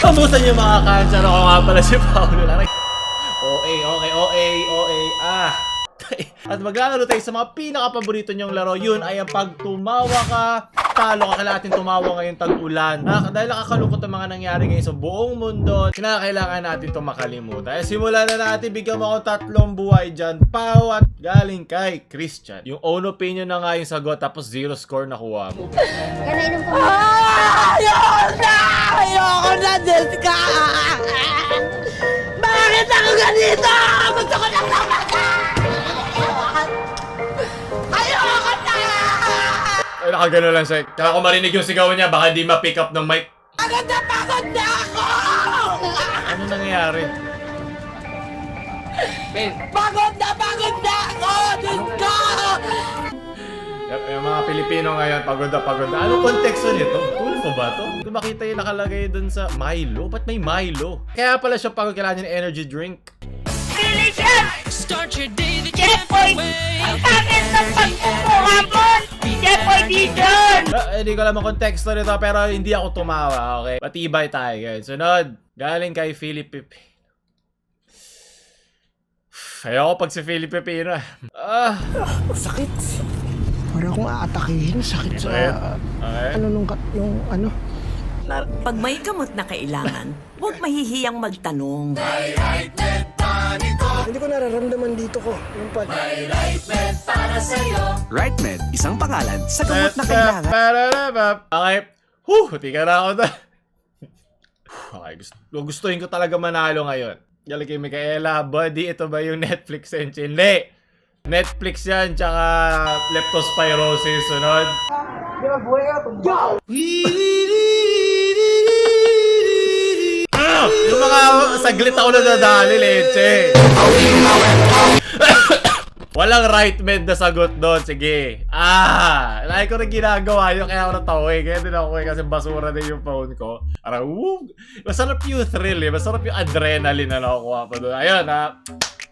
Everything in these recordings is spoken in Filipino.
Kamusta niyo mga cancer? Ako nga pala si Paolo Laray. At maglalaro tayo sa mga pinaka-paborito nyong laro. Yun ay ang pag tumawa ka, talo ka. Kailangan natin tumawa ngayong tag-ulan. Dahil nakakalungkot ang mga nangyari ngayon sa buong mundo, kinakailangan natin ito makalimutan. Simulan na natin. Bigyan mo ako 3 buhay dyan. Pau at galing kay Christian. Yung own opinion na nga yung sagot, tapos 0 score nakuha mo. Kanainom ko. Ayoko na, Jessica! Bakit ako ganito? Gusto ko lang namatay! Ayoko na! Ay, nakagano lang siya. Kaya kung marinig yung sigaw niya, baka hindi ma-pick up ng mic. Agad na pagod na ako! Ano nangyayari? Pagod na ako! Diyos ko! Yung mga Pilipino ngayon, pagod na. Anong konteksto nito? Tulfo ba to? Kung makita yung nakalagay dun sa Milo, ba't may Milo? Kaya pala siya pagod, kailangan niya ng energy drink. Delicious! Checkpoint! Ang sakit ng pagkukuha mo! Checkpoint dito! Hindi ko alam ang konteksto nito, pero hindi ako tumawa, okay? Patibay tayo, guys. Sunod, galing kay Philip Pipino. Ayoko pag si Philip Pipino. Sakit. Para akong aatakihin. Sakit sa... Okay. Yung ano... Pag may gamot na kailangan, huwag mahihiyang magtanong. Hindi ko nararamdaman dito ko. Yung pad. RightMed, isang pangalan sa gamot na kailangan. Okay. Tika na ako na. Okay, gustuhin ko talaga manalo ngayon. Galing kay Micaela, buddy, ito ba yung Netflix and chill? Hindi! Netflix yan, tsaka leptospirosis, sunod. Yung mga saglit ako nadadali, leche. Walang right med na sagot doon. Sige. Lagi ko rin ginagawa yun. Kaya ako natawa eh. Kaya din ako eh. Kasi basura din yung phone ko. Parang, masarap yung thrill eh. Masarap yung adrenaline na nakukuha pa doon. Ayun ha.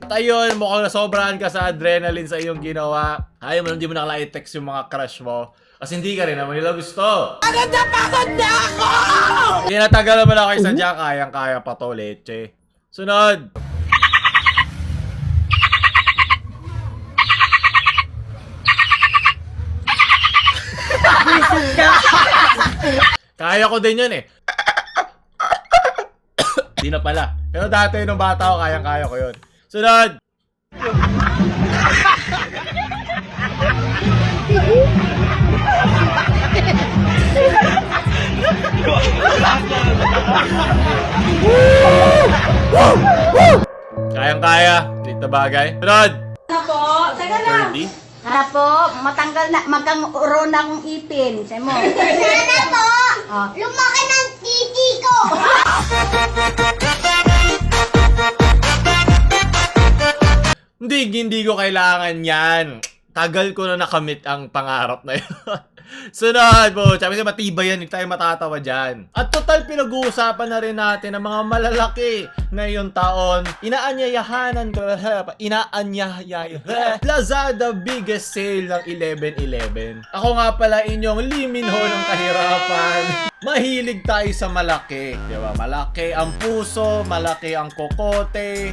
At ayun, mukhang nasobrahan ka sa adrenaline sa iyong ginawa. Ayaw mo, hindi mo nakala-text yung mga crush mo. Kasi hindi ka rin naman nila gusto. Agad na pagod na ako! Tinatagal naman ako kayo sa dyan. Kayang-kaya pa to, leche. Sunod. Kaya ko din yun eh. Di na pala. Pero dati nung bata ko, kayang-kaya ko yun. Sunod! Kayang-kaya. Dito bagay. Sunod! Ako, teka lang. 30. Sana po, matanggal na, magkang-uro na akong ipin. Say mo. Sana po, lumaki ng titi ko. Hindi ko kailangan yan. Tagal ko na nakamit ang pangarap na yun. Sunod po. Sabi kasi matibay yan. Hindi tayo matatawa dyan. At total pinag-uusapan na rin natin ang mga malalaki ngayong taon. Inaanyayahanan ko. Lazada biggest sale ng 11/11. Ako nga pala inyong liminho ng kahirapan. Mahilig tayo sa malaki. Diba? Malaki ang puso. Malaki ang kokote.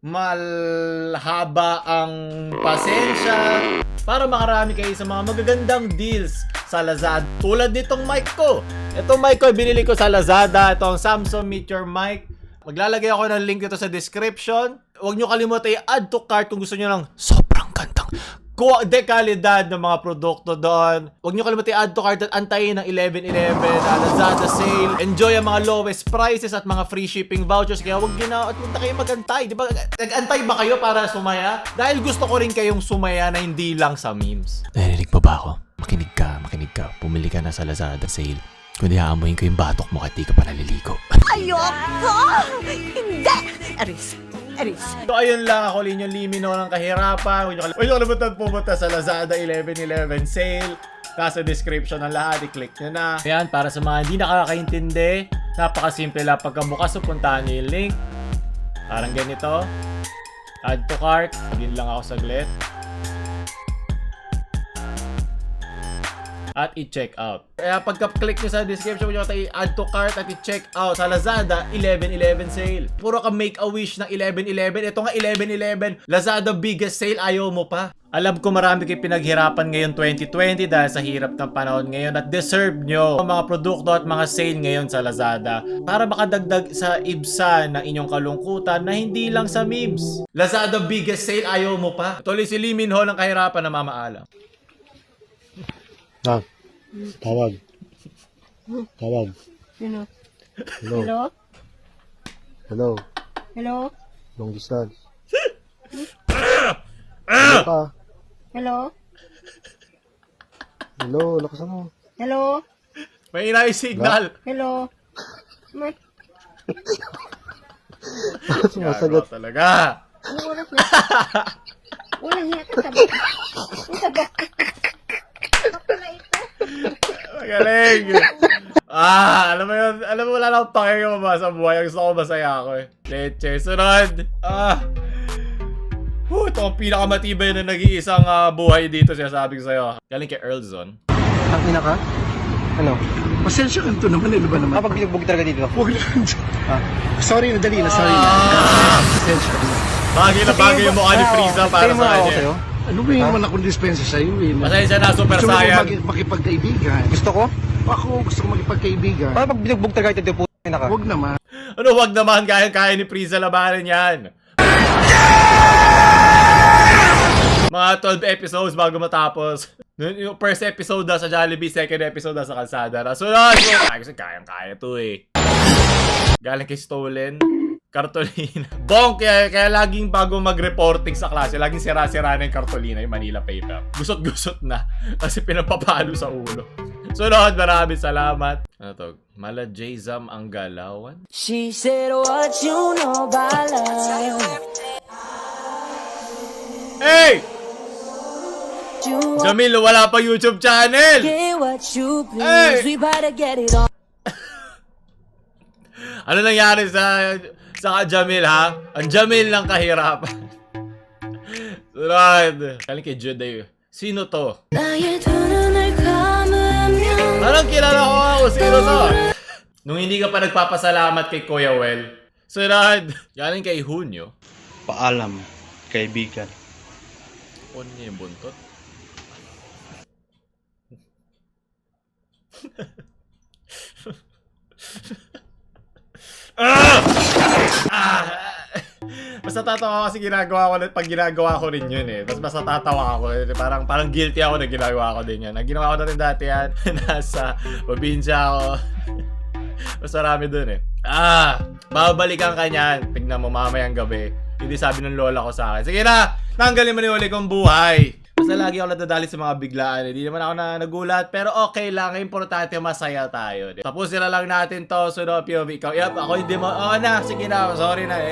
Malhaba ang pasensya para makarami kayo sa mga magagandang deals sa Lazada. Tulad nitong mic ko. Itong mic ko, binili ko sa Lazada. Itong Samsung Meteor mic. Maglalagay ako ng link dito sa description. Huwag nyo kalimutan i-add to cart kung gusto nyo ng sobrang gandang dekalidad ng mga produkto doon. Huwag nyo kalimutan i-add to cart at antayin ng 11/11 Lazada sale. Enjoy ang mga lowest prices at mga free shipping vouchers. Kaya huwag nyo na at huwag na kayo mag-antay. Di ba? Nag-antay ba kayo para sumaya? Dahil gusto ko rin kayong sumaya na hindi lang sa memes. Narinig mo ba ako? Makinig ka. Pumili ka na sa Lazada sale. Kundi haamuin ko yung batok mo kahit di ka pa naliligo. Ayoko! Hindi! Aris. So ayun lang ako, linyong limino ng kahirapan. Huwag nyo kalimutan pumunta sa Lazada 11/11 sale. Nasa description ng lahat, i-click nyo na. Ayan, para sa mga hindi nakakaintindi, napakasimple lang pagkabukas. So puntahan nyo yung link. Parang ganito. Add to cart. Login lang ako saglit. at i-check out. Kaya pagka-click nyo sa description nyo, i-add to cart at i-check out sa Lazada 11/11 sale. Puro ka make a wish ng 11/11. Ito nga 11/11 Lazada biggest sale, ayaw mo pa. Alam ko marami kayo pinaghirapan ngayon 2020 dahil sa hirap ng panahon ngayon at deserve nyo ang mga produkto at mga sale ngayon sa Lazada para makadagdag sa ibsa ng inyong kalungkutan na hindi lang sa memes. Lazada biggest sale, ayaw mo pa. Tuloy si Lee Min Ho ng kahirapan na mamaalam. Tawag. Tawag. Sino? Hello. Hello? Hello. Hello? Long distance. Hello ka. Hello? Hello, lakas ano. Hello? May ina yung signal. Hello? Sumasagot. Gago talaga. Anong oras na? Walang hiya ka sabak. Ang sabak. Magaling. Alam mo yun, alam mo wala na akong pakiyo sa buhay. Ang gusto ko masaya ako eh. Leche, sunod. Ito ang pinakamatibay na nag-iisang buhay dito, sinasabi ko sa'yo. Galing kay Earlzon. Ang ina ka? Ano? Pasensya ka ito naman, ano ba naman? Kapag binugbog talaga dito. Huwag lang. Sorry na, dali na, sorry na. Pasensya ka na. Bagay na bagay yung mukha ni Frieza para sa kanya. Ano ba yung naman akong dispensa sa'yo eh? Pasensya na, Super Gusto mo Saiyan. makipagkaibigan? Gusto ko? Gusto ko makipagkaibigan. Kapag binugbog talaga dito, puto na ka. Huwag naman. Ano, wag naman, kaya ni Frieza labanan yan. Mga 12 episodes bago matapos. Yung first episode na sa Jollibee, second episode na sa Kalsada. Sunod! Kasi kayang-kaya to eh. Galing kay Stolen. Cartolina. Bong, kaya laging bago mag-reporting sa klase, laging sira-sira na yung cartolina, yung Manila paper. Gusot-gusot na. Kasi pinapapalo sa ulo. Sunod, maraming salamat. Ano to? Mala J-Zam ang galawan? She said what you know about love. Hey! You Jamil, wala pa YouTube channel! get what you please. Hey! We better get it on. Ano nangyari sa Jamil ha? Ang Jamil ng kahirapan. Sunod. Galing kay Juday. Sino to? Parang kilala ko ako. Sino to? Nung hindi ka pa nagpapasalamat kay Kuya Well. Sunod. Galing kay Hunyo. Paalam, kaibigan. On niya yung buntot. Mas natatawa kasi ginagawa ko pag ginagawa ko rin yun eh. Mas natatawa ako. Parang guilty ako na ginagawa ko din yan. Ginawa ko na rin dati yan. Nasa probinsya ako. Mas marami dun eh. Babalikan ka niyan. Tignan mo mamayang gabi. Hindi sabi ng lola ko sa akin. Sige na! Tanggalin mo ni uli kong buhay. Basta lagi ako nadadali sa mga biglaan. Hindi naman ako na nagulat. Pero okay lang. Importante masaya tayo. Tapusin na lang natin to. Sunod POV. Ikaw, yep, ako hindi mo. Oo na. Sige na. Sorry na.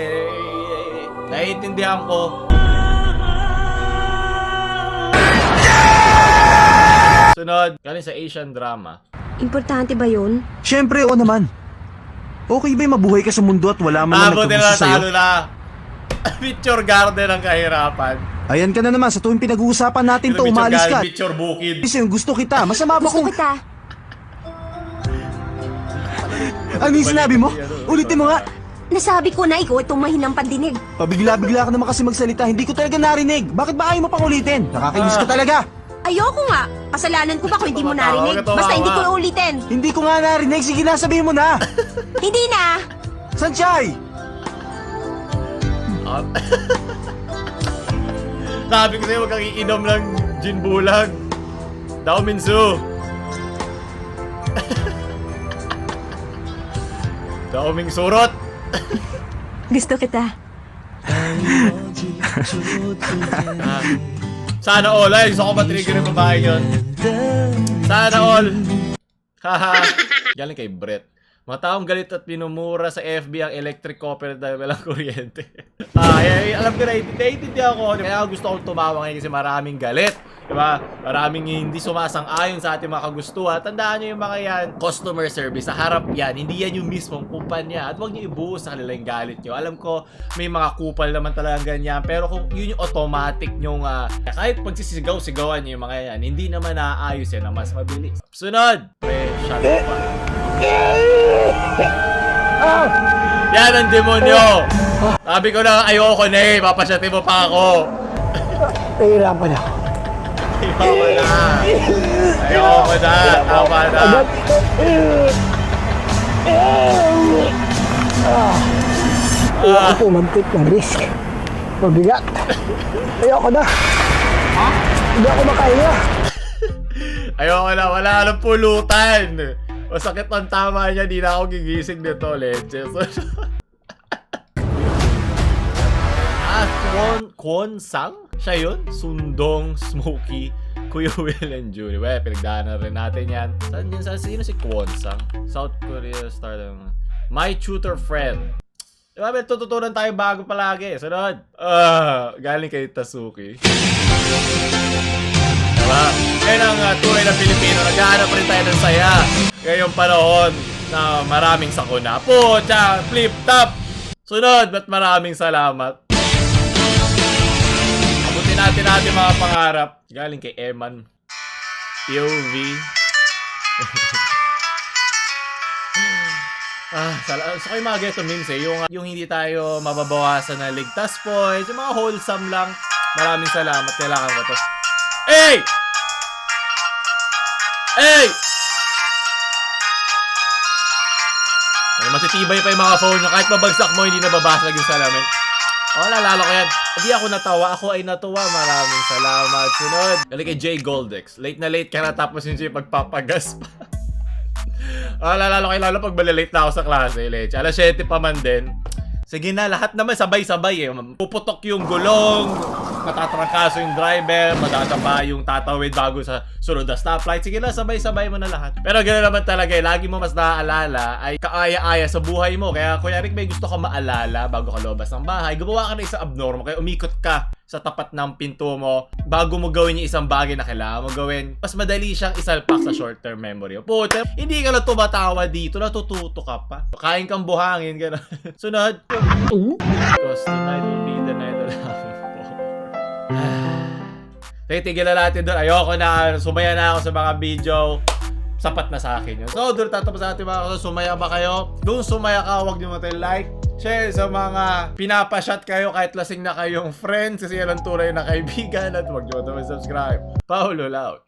Naiintindihan ko. Sunod. Galing sa Asian drama. Importante ba yun? Siyempre, oo naman. Okay ba yung mabuhay ka sa mundo at wala man lang Buti nagkagusto na sa'yo? talo na. Picture garden ang kahirapan. Ayan ka na naman, sa tuwing pinag-uusapan natin to, umalis ka. Picture bukid. Kasi gusto kita, masama ba Gusto kung... kita. Ano yung sinabi mo? Ulitin mo nga. Nasabi ko na ikaw itong mahinang pandinig. Pabigla-bigla ka naman kasi magsalita, hindi ko talaga narinig. Bakit ba ayaw mo pang ulitin? Nakakainis ka talaga. Ayoko nga. Kasalanan ko ba kung hindi mo narinig? Tumatawa. Basta hindi ko ulitin. Hindi ko nga narinig, sige na, sabihin mo na. Hindi na. Sanchay! Sabi ko sa'yo, huwag kang iinom ng gin bulag. Dao Minsu. Dao Ming surot. Gusto kita. Sana all. Ay, gusto ko matrigger yung babae yun. Sana all. Haha. Galing kay Brett. Mga taong galit at pinumura sa FB ang electric copper dahil walang kuryente. Alam ko na, naiintindihan ko. Kaya gusto kong tumawa ngayon kasi maraming galit. Diba? Maraming hindi sumasang-ayon sa ating mga kagustuhan. Tandaan nyo yung mga yan, customer service. Sa harap yan, hindi yan yung mismong kumpanya. At huwag nyo ibuhos sa kanila yung galit nyo. Alam ko, may mga kupal naman talagang ganyan. Pero kung yun yung automatic nyong, kahit pagsisigaw-sigawan nyo yung mga yan, hindi naman naaayos yan na mas mabilis. Sunod! Pre-shot pa. Yan ang demonyo! Sabi ko na ayoko na eh, papasyatin mo pa ako. Nahihirapan ako. Ayoko na. Ayoko na. Tama na. Ayoko pumantik na risk. Mabigat. Ayoko na. Hindi ako makahinga. Ayoko na. Wala nang pulutan. Masakit ang tama niya. Di na ako gigising nito, leche. Kwon Sang? Siya yun? Sundong, Smokey, Kuya Will and Julie. Well, pinagdaanan rin natin yan. Sino si Kwon Sang? South Korea star ng My Tutor Friend. Diba, may tututunan tayo bago palagi. Sunod. Galing kay Tasuki. Diba? Yan ang tunay na Pilipino. Naghahanap rin tayo ng saya. Ngayong panahon na maraming sakuna. Pucha! Flip top! Sunod, ba't maraming salamat? Abutin natin mga pangarap. Galing kay Eman. POV. Gusto ko yung mga geto memes eh. Yung hindi tayo mababawasan na ligtas points. Yung mga wholesome lang. Maraming salamat. Kailangan ko to. Hey! Hey! Matitibay pa yung mga phone nyo. Kahit mabagsak mo, hindi nababasag yung salamin. Lalalo ko yan. Hindi ako natawa. Ako ay natuwa. Maraming salamat. Sunod. Galing kay Jay Goldex. Late na late ka na tapos yung siya pagpapagas pa. Lalalo kayo lalo pag malalate na ako sa klase. Leche. Alas 7 pa man din. Sige na, lahat naman sabay-sabay eh. Puputok yung gulong, matatrangkaso yung driver, madadaba yung tatawid bago sa sunod na stoplight. Sige na, sabay-sabay mo na lahat. Pero gano'n naman talaga eh. Lagi mo mas naaalala ay kaaya-aya sa buhay mo. Kaya Kuya Rick, may gusto ka maalala bago ka lumabas ng bahay. Gumawa ka na isang abnormal. Kaya umikot ka sa tapat ng pinto mo bago mo gawin yung isang bagay na kailangan mo gawin. Mas madali siyang isalpak sa short-term memory. Puta, hindi ka lang tumatawa dito, natututo ka pa. Kain kang buhangin, gano'n. Sunod. Because tonight will be the night that titigil na natin doon. Ayoko na. Sumaya na ako sa mga video. Sapat na sa akin yun. So, doon tatapos natin mga kaso. Sumaya ba kayo? Doon sumaya ka, huwag niyo like, share sa mga pinapashot kayo kahit lasing na kayong friends kasi yan ang tunay na kaibigan at huwag niyo subscribe. Paulo Lau.